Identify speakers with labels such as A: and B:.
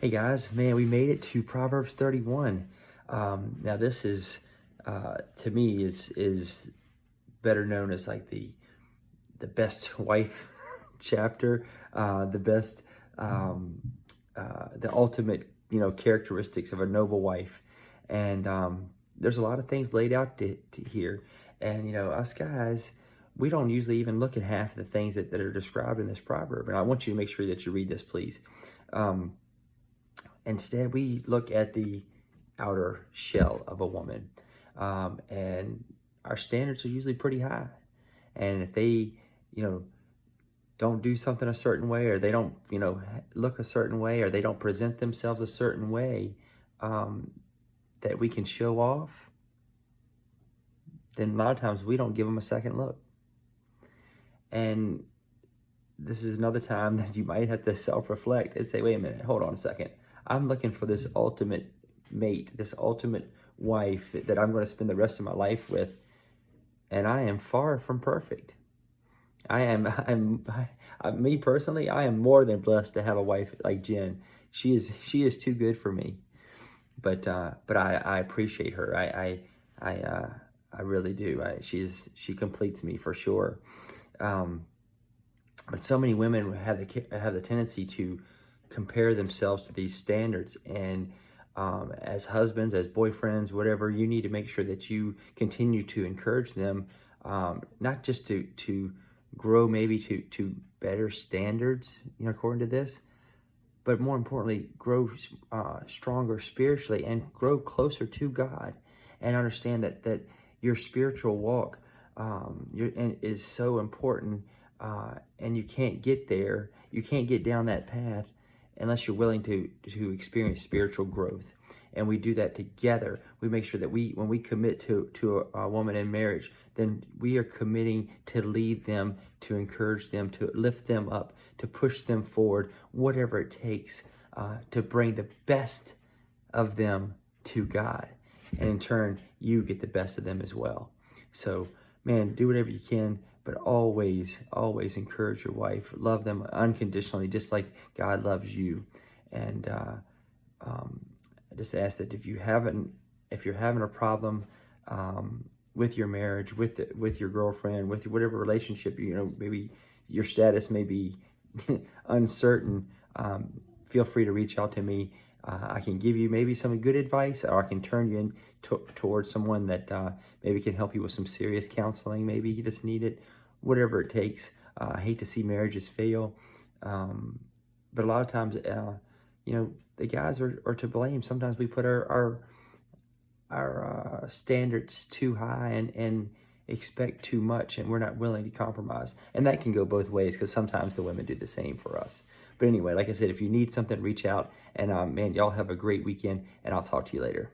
A: Hey guys, man, we made it to Proverbs 31. Now this is, to me, is better known as like the best wife chapter, the best, the ultimate, characteristics of a noble wife. And there's a lot of things laid out to here. And us guys, we don't usually even look at half of the things that are described in this proverb. And I want you to make sure that you read this, please. Instead, we look at the outer shell of a woman, and our standards are usually pretty high. And if they, don't do something a certain way, or they don't, look a certain way, or they don't present themselves a certain way that we can show off, then a lot of times we don't give them a second look. And this is another time that you might have to self-reflect and say, wait a minute, hold on a second. I'm looking for this ultimate mate, this ultimate wife that I'm going to spend the rest of my life with. And I am far from perfect. Me personally, I am more than blessed to have a wife like Jen. She is too good for me. But I appreciate her. I really do. She completes me for sure. But so many women have the tendency to compare themselves to these standards. And as husbands, as boyfriends, whatever, you need to make sure that you continue to encourage them, not just to grow maybe to better standards, according to this, but more importantly, grow stronger spiritually and grow closer to God, and understand that your spiritual walk is so important. And you can't get there, you can't get down that path unless you're willing to experience spiritual growth. And we do that together. We make sure that when we commit to a woman in marriage, then we are committing to lead them, to encourage them, to lift them up, to push them forward, whatever it takes, to bring the best of them to God. And in turn, you get the best of them as well. So, man, do whatever you can, but always, always encourage your wife. Love them unconditionally, just like God loves you. And I just ask that if you're having a problem with your marriage, with your girlfriend, with whatever relationship, maybe your status may be uncertain, feel free to reach out to me. I can give you maybe some good advice, or I can turn you in towards someone that maybe can help you with some serious counseling, maybe that's needed, whatever it takes. I hate to see marriages fail, but a lot of times, the guys are to blame. Sometimes we put our standards too high and expect too much, and we're not willing to compromise. And that can go both ways, because sometimes the women do the same for us. But anyway, like I said, if you need something, reach out. And man, y'all have a great weekend, and I'll talk to you later.